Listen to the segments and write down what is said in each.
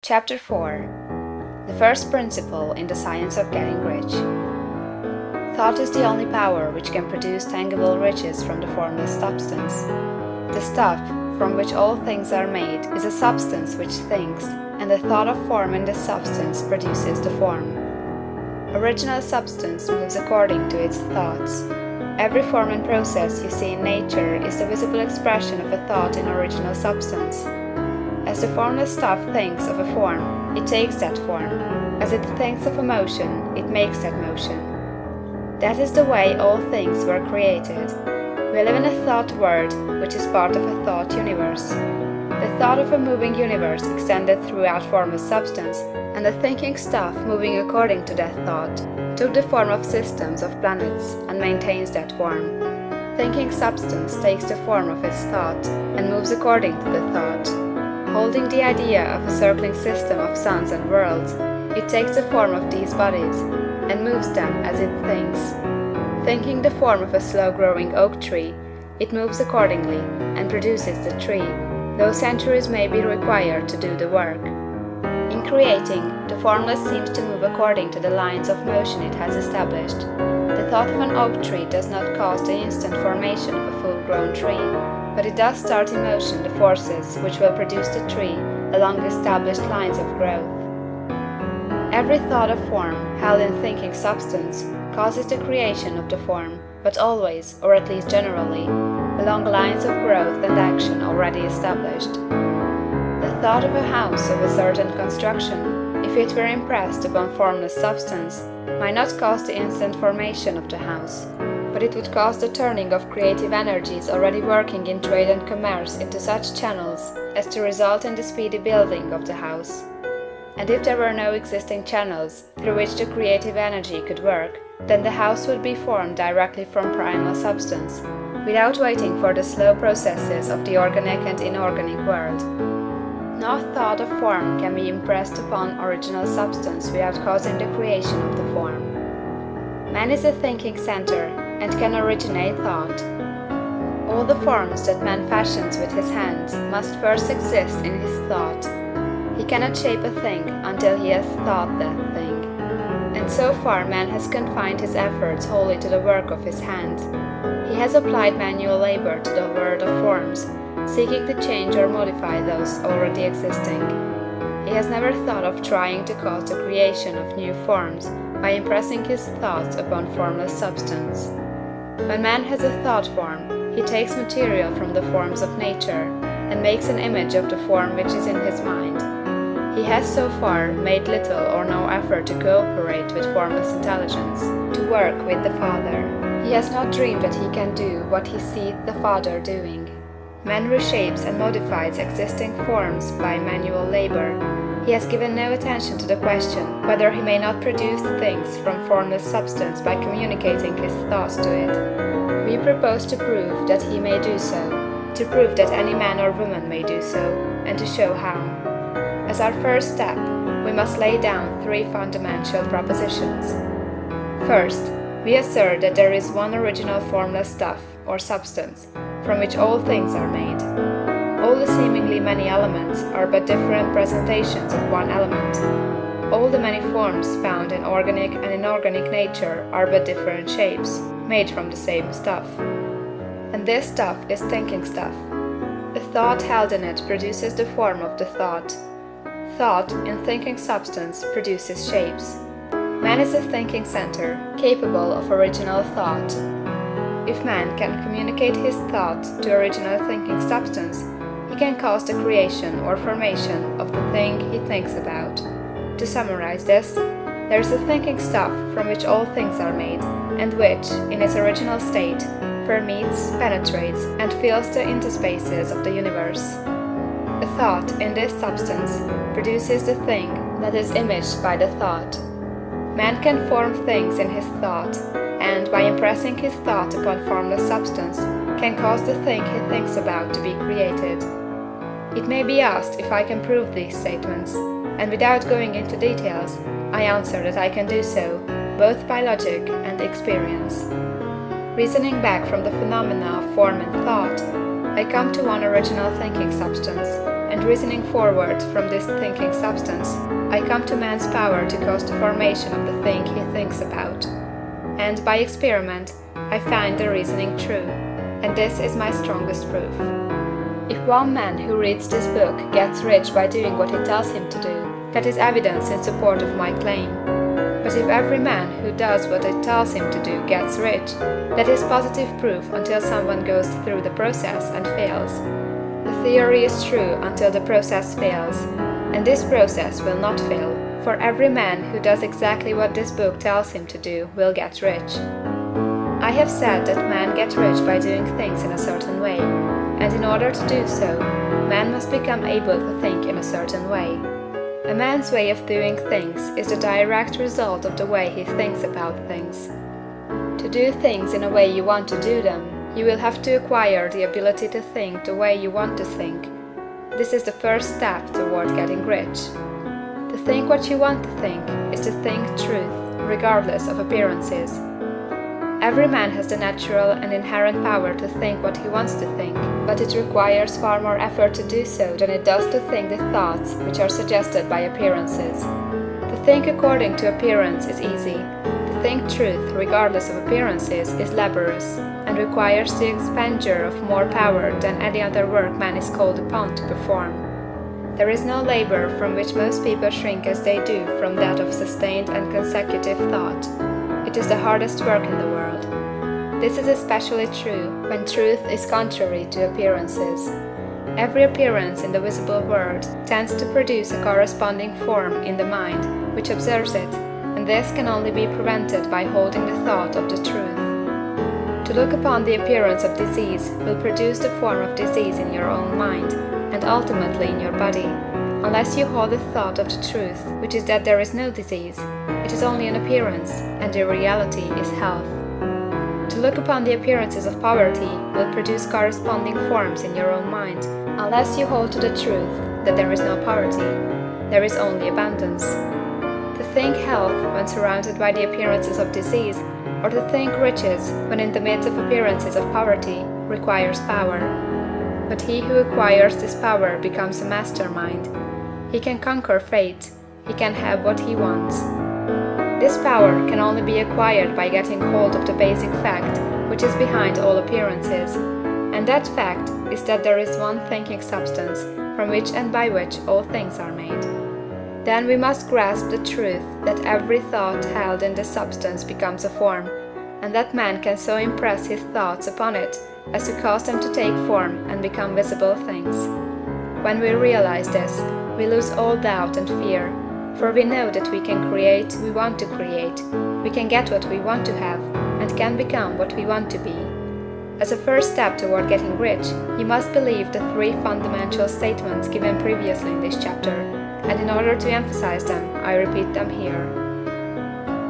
Chapter 4. The first principle in the science of getting rich. Thought is the only power which can produce tangible riches from the formless substance. The stuff, from which all things are made, is a substance which thinks, and the thought of form in this substance produces the form. Original substance moves according to its thoughts. Every form and process you see in nature is the visible expression of a thought in original substance. As the formless stuff thinks of a form, it takes that form. As it thinks of a motion, it makes that motion. That is the way all things were created. We live in a thought world, which is part of a thought universe. The thought of a moving universe extended throughout formless substance, and the thinking stuff moving according to that thought took the form of systems of planets and maintains that form. Thinking substance takes the form of its thought and moves according to the thought. Holding the idea of a circling system of suns and worlds, it takes the form of these bodies and moves them as it thinks. Thinking the form of a slow-growing oak tree, it moves accordingly and produces the tree, though centuries may be required to do the work. In creating, the formless seems to move according to the lines of motion it has established. The thought of an oak tree does not cause the instant formation of a full-grown tree, but it does start in motion the forces which will produce the tree along established lines of growth. Every thought of form, held in thinking substance, causes the creation of the form, but always, or at least generally, along lines of growth and action already established. The thought of a house of a certain construction, if it were impressed upon formless substance, might not cause the instant formation of the house, but it would cause the turning of creative energies already working in trade and commerce into such channels as to result in the speedy building of the house. And if there were no existing channels through which the creative energy could work, then the house would be formed directly from primal substance, without waiting for the slow processes of the organic and inorganic world. No thought of form can be impressed upon original substance without causing the creation of the form. Man is a thinking center and can originate thought. All the forms that man fashions with his hands must first exist in his thought. He cannot shape a thing until he has thought that thing. And so far man has confined his efforts wholly to the work of his hands. He has applied manual labor to the world of forms, seeking to change or modify those already existing. He has never thought of trying to cause the creation of new forms by impressing his thoughts upon formless substance. When man has a thought form, he takes material from the forms of nature and makes an image of the form which is in his mind. He has so far made little or no effort to cooperate with formless intelligence, to work with the Father. He has not dreamed that he can do what he sees the Father doing. Man reshapes and modifies existing forms by manual labor. He has given no attention to the question whether he may not produce things from formless substance by communicating his thoughts to it. We propose to prove that he may do so, to prove that any man or woman may do so, and to show how. As our first step, we must lay down three fundamental propositions. First, we assert that there is one original formless stuff, or substance, from which all things are made. All the seemingly many elements are but different presentations of one element. All the many forms found in organic and inorganic nature are but different shapes, made from the same stuff. And this stuff is thinking stuff. The thought held in it produces the form of the thought. Thought, in thinking substance, produces shapes. Man is a thinking center, capable of original thought. If man can communicate his thought to original thinking substance, he can cause the creation or formation of the thing he thinks about. To summarize this, there is a thinking stuff from which all things are made, and which, in its original state, permeates, penetrates, and fills the interspaces of the universe. A thought in this substance produces the thing that is imaged by the thought. Man can form things in his thought, and by impressing his thought upon formless substance, can cause the thing he thinks about to be created. It may be asked if I can prove these statements, and without going into details, I answer that I can do so, both by logic and experience. Reasoning back from the phenomena of form and thought, I come to one original thinking substance, and reasoning forward from this thinking substance, I come to man's power to cause the formation of the thing he thinks about. And by experiment, I find the reasoning true, and this is my strongest proof. If one man who reads this book gets rich by doing what it tells him to do, that is evidence in support of my claim. But if every man who does what it tells him to do gets rich, that is positive proof until someone goes through the process and fails. The theory is true until the process fails, and this process will not fail, for every man who does exactly what this book tells him to do will get rich. I have said that men get rich by doing things in a certain way, and in order to do so, man must become able to think in a certain way. A man's way of doing things is the direct result of the way he thinks about things. To do things in a way you want to do them, you will have to acquire the ability to think the way you want to think. This is the first step toward getting rich. To think what you want to think is to think truth, regardless of appearances. Every man has the natural and inherent power to think what he wants to think, but it requires far more effort to do so than it does to think the thoughts which are suggested by appearances. To think according to appearance is easy. To think truth, regardless of appearances, is laborious, and requires the expenditure of more power than any other work man is called upon to perform. There is no labor from which most people shrink as they do from that of sustained and consecutive thought. It is the hardest work in the world. This is especially true when truth is contrary to appearances. Every appearance in the visible world tends to produce a corresponding form in the mind which observes it, and this can only be prevented by holding the thought of the truth. To look upon the appearance of disease will produce the form of disease in your own mind, and ultimately in your body, unless you hold the thought of the truth, which is that there is no disease. It is only an appearance, and the reality is health. To look upon the appearances of poverty will produce corresponding forms in your own mind, unless you hold to the truth that there is no poverty. There is only abundance. To think health when surrounded by the appearances of disease, or to think riches when in the midst of appearances of poverty, requires power. But he who acquires this power becomes a mastermind. He can conquer fate. He can have what he wants. This power can only be acquired by getting hold of the basic fact which is behind all appearances, and that fact is that there is one thinking substance from which and by which all things are made. Then we must grasp the truth that every thought held in this substance becomes a form, and that man can so impress his thoughts upon it as to cause them to take form and become visible things. When we realize this, we lose all doubt and fear, for we know that we can create we want to create, we can get what we want to have, and can become what we want to be. As a first step toward getting rich, you must believe the three fundamental statements given previously in this chapter, and in order to emphasize them, I repeat them here.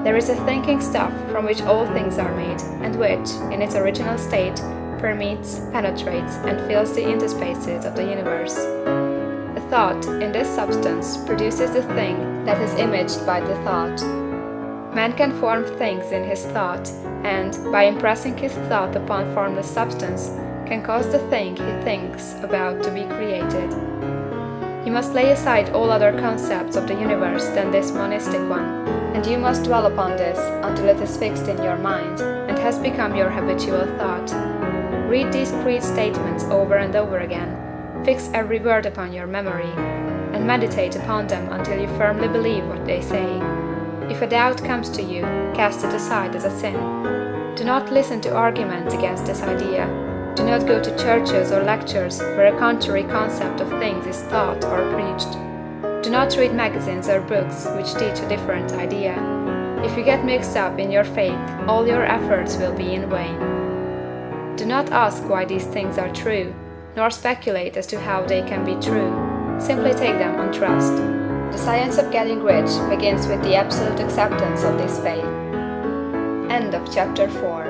There is a thinking stuff from which all things are made, and which, in its original state, permeates, penetrates, and fills the interspaces of the universe. The thought in this substance produces the thing that is imaged by the thought. Man can form things in his thought, and, by impressing his thought upon formless substance, can cause the thing he thinks about to be created. You must lay aside all other concepts of the universe than this monistic one, and you must dwell upon this until it is fixed in your mind, and has become your habitual thought. Read these creed statements over and over again, fix every word upon your memory, and meditate upon them until you firmly believe what they say. If a doubt comes to you, cast it aside as a sin. Do not listen to arguments against this idea. Do not go to churches or lectures where a contrary concept of things is taught or preached. Do not read magazines or books which teach a different idea. If you get mixed up in your faith, all your efforts will be in vain. Do not ask why these things are true, nor speculate as to how they can be true. Simply take them on trust. The science of getting rich begins with the absolute acceptance of this faith. End of chapter 4.